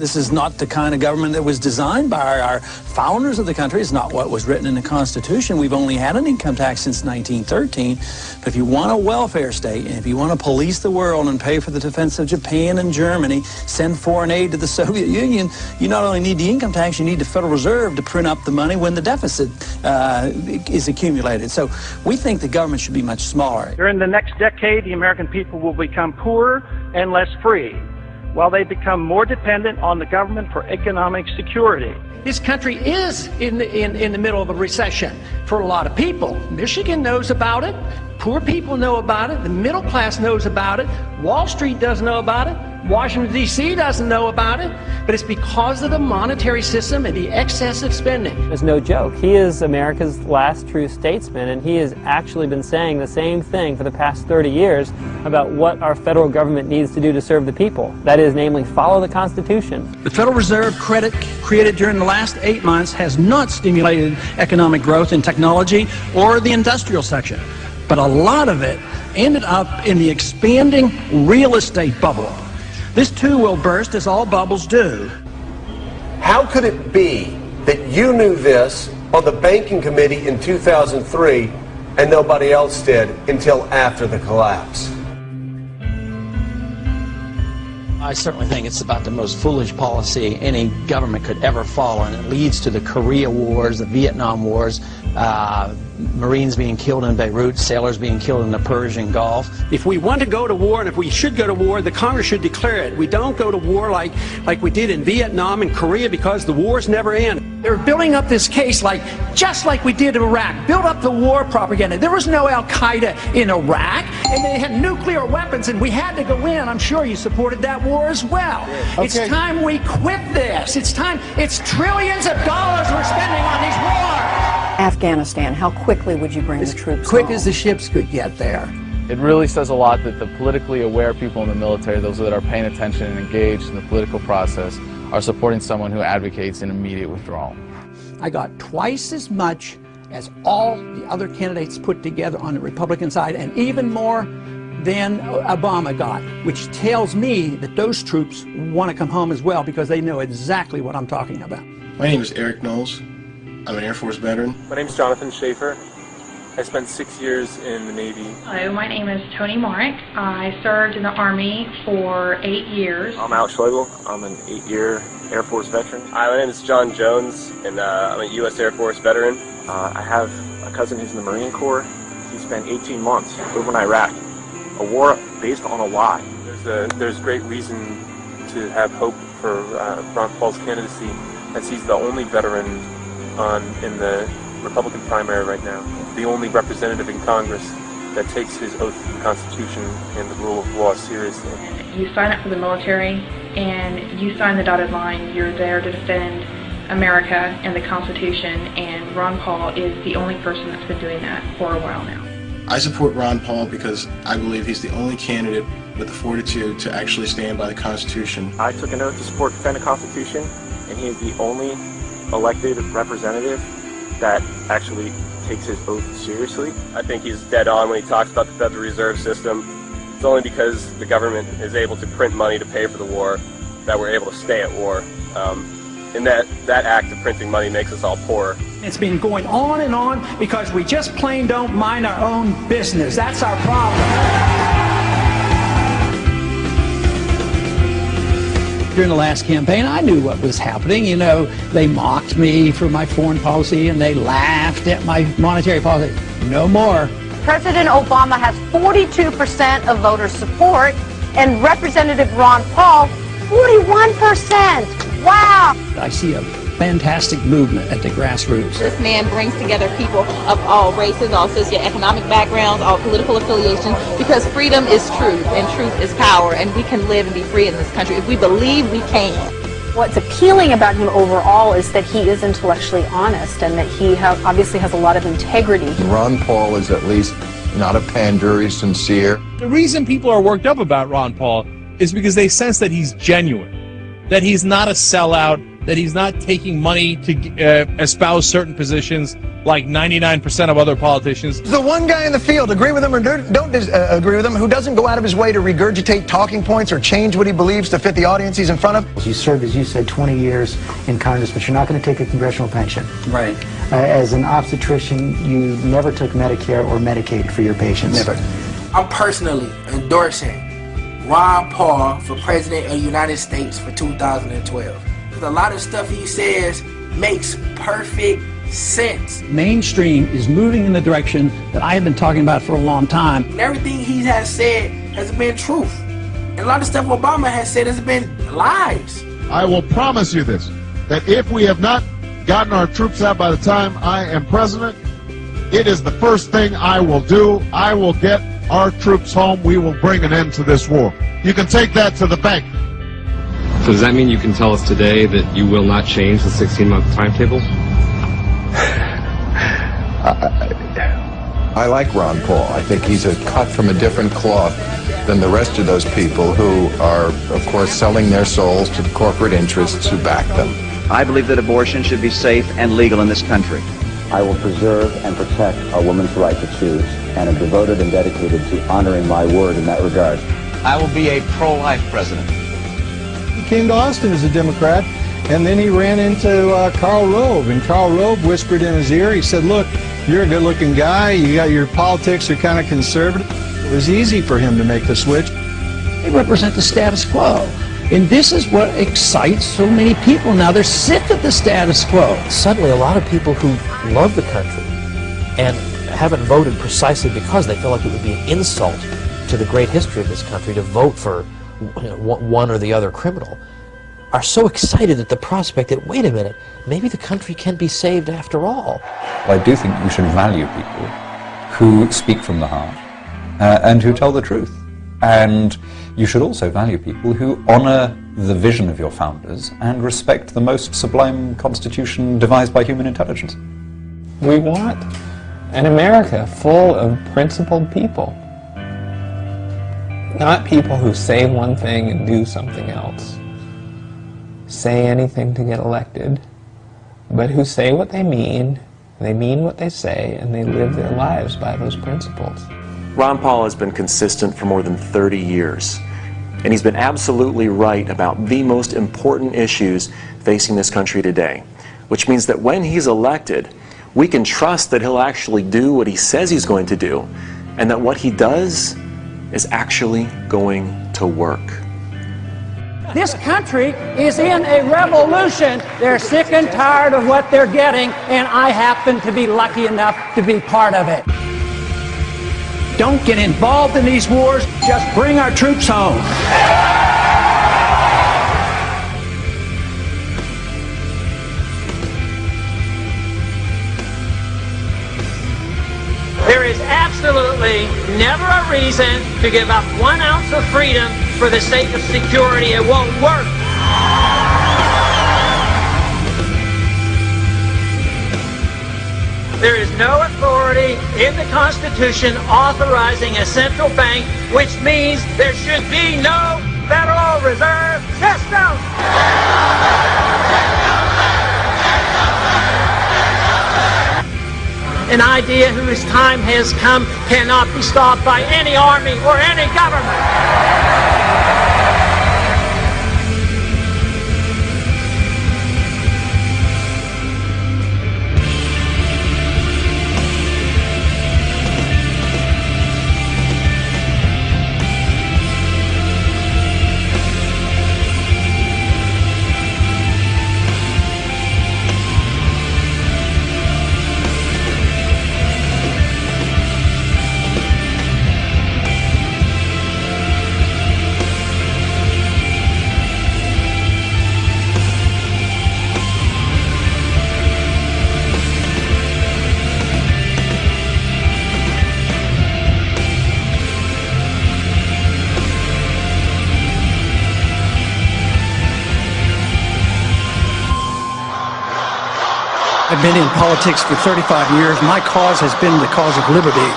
This is not the kind of government that was designed by our founders of the country. It's not what was written in the Constitution. We've only had an income tax since 1913. But if you want a welfare state, and if you want to police the world and pay for the defense of Japan and Germany, send foreign aid to the Soviet Union, you not only need the income tax, you need the Federal Reserve to print up the money when the deficit is accumulated. So we think the government should be much smaller. During the next decade, the American people will become poorer and less free, while they become more dependent on the government for economic security. This country is in the middle of a recession for a lot of people. Michigan knows about it. Poor people know about it. The middle class knows about it. Wall Street doesn't know about it. Washington, D.C. doesn't know about it. But it's because of the monetary system and the excessive spending. It's no joke. He is America's last true statesman, and he has actually been saying the same thing for the past 30 years about what our federal government needs to do to serve the people. That is, namely, follow the Constitution. The Federal Reserve credit created during the last 8 months has not stimulated economic growth in technology or the industrial section. But a lot of it ended up in the expanding real estate bubble. This too will burst, as all bubbles do. How could it be that you knew this on the banking committee in 2003 and nobody else did until after the collapse? I certainly think it's about the most foolish policy any government could ever follow, and it leads to the Korea Wars, the Vietnam Wars, Marines being killed in Beirut, sailors being killed in the Persian Gulf. If we want to go to war, and if we should go to war, the Congress should declare it. We don't go to war like we did in Vietnam and Korea, because the wars never end. They're building up this case just like we did in Iraq. Build up the war propaganda. There was no Al-Qaeda in Iraq, and they had nuclear weapons, and we had to go in. I'm sure you supported that war as well. Okay. It's time we quit this. It's time. It's trillions of dollars we're spending on these wars. Afghanistan, how quickly would you bring the troops quick home? As the ships could get there. It really says a lot that the politically aware people in the military, those that are paying attention and engaged in the political process, are supporting someone who advocates an immediate withdrawal. I got twice as much as all the other candidates put together on the Republican side, and even more than Obama got, which tells me that those troops want to come home as well, because they know exactly what I'm talking about. My name is Eric Knowles. I'm an Air Force veteran. My name is Jonathan Schaefer. I spent 6 years in the Navy. Hello, my name is Tony Marek. I served in the Army for 8 years. I'm Alex Schlegel. I'm an 8-year Air Force veteran. Hi, my name is John Jones, and I'm a U.S. Air Force veteran. I have a cousin who's in the Marine Corps. He spent 18 months over in Iraq. A war based on a lie. There's great reason to have hope for Ron Paul's candidacy, as he's the only veteran in the Republican primary right now, the only representative in Congress that takes his oath to the Constitution and the rule of law seriously. You sign up for the military and you sign the dotted line. You're there to defend America and the Constitution, and Ron Paul is the only person that's been doing that for a while now. I support Ron Paul because I believe he's the only candidate with the fortitude to actually stand by the Constitution. I took an oath to support and defend the Constitution, and he is the only elected representative that actually takes his oath seriously. I think he's dead on when he talks about the Federal Reserve System. It's only because the government is able to print money to pay for the war that we're able to stay at war. And that act of printing money makes us all poorer. It's been going on because we just plain don't mind our own business. That's our problem. During the last campaign, I knew what was happening. You know, they mocked me for my foreign policy and they laughed at my monetary policy. No more. President Obama has 42% of voter support, and Representative Ron Paul, 41%. Wow. I see a fantastic movement at the grassroots. This man brings together people of all races, all socioeconomic backgrounds, all political affiliations, because freedom is truth and truth is power, and we can live and be free in this country if we believe we can. What's appealing about him overall is that he is intellectually honest and that he obviously has a lot of integrity. Ron Paul is at least not a pander, he's sincere. The reason people are worked up about Ron Paul is because they sense that he's genuine, that he's not a sellout, that he's not taking money to espouse certain positions like 99% of other politicians. The one guy in the field, agree with him or don't agree with him, who doesn't go out of his way to regurgitate talking points or change what he believes to fit the audience he's in front of. You served, as you said, 20 years in Congress, but you're not going to take a congressional pension. Right. As an obstetrician, you never took Medicare or Medicaid for your patients. Never. I'm personally endorsing Ron Paul for President of the United States for 2012. A lot of stuff he says makes perfect sense. Mainstream is moving in the direction that I have been talking about for a long time. And everything he has said has been truth. And a lot of stuff Obama has said has been lies. I will promise you this, that if we have not gotten our troops out by the time I am president, it is the first thing I will do. I will get our troops home. We will bring an end to this war. You can take that to the bank. So does that mean you can tell us today that you will not change the 16-month timetable? I like Ron Paul. I think he's a cut from a different cloth than the rest of those people who are, of course, selling their souls to the corporate interests who back them. I believe that abortion should be safe and legal in this country. I will preserve and protect a woman's right to choose, and am devoted and dedicated to honoring my word in that regard. I will be a pro-life president. He came to Austin as a Democrat, and then he ran into Karl Rove, and Karl Rove whispered in his ear, he said, look, you're a good-looking guy, your politics are kind of conservative. It was easy for him to make the switch. They represent the status quo. And this is what excites so many people now. They're sick of the status quo. Suddenly, a lot of people who love the country and haven't voted precisely because they feel like it would be an insult to the great history of this country to vote for one or the other criminal are so excited at the prospect that, wait a minute, maybe the country can be saved after all. I do think you should value people who speak from the heart and who tell the truth. And you should also value people who honor the vision of your founders and respect the most sublime constitution devised by human intelligence. We want an America full of principled people. Not people who say one thing and do something else. Say anything to get elected, but who say what they mean what they say, and they live their lives by those principles. Ron Paul has been consistent for more than 30 years, and he's been absolutely right about the most important issues facing this country today, which means that when he's elected, we can trust that he'll actually do what he says he's going to do, and that what he does is actually going to work. This country is in a revolution. They're sick and tired of what they're getting, and I happen to be lucky enough to be part of it. Don't get involved in these wars. Just bring our troops home. There is absolutely never a reason to give up 1 ounce of freedom for the sake of security. It won't work. There is no authority in the Constitution authorizing a central bank, which means there should be no Federal Reserve System. An idea whose time has come cannot be stopped by any army or any government. I've been in politics for 35 years. My cause has been the cause of liberty.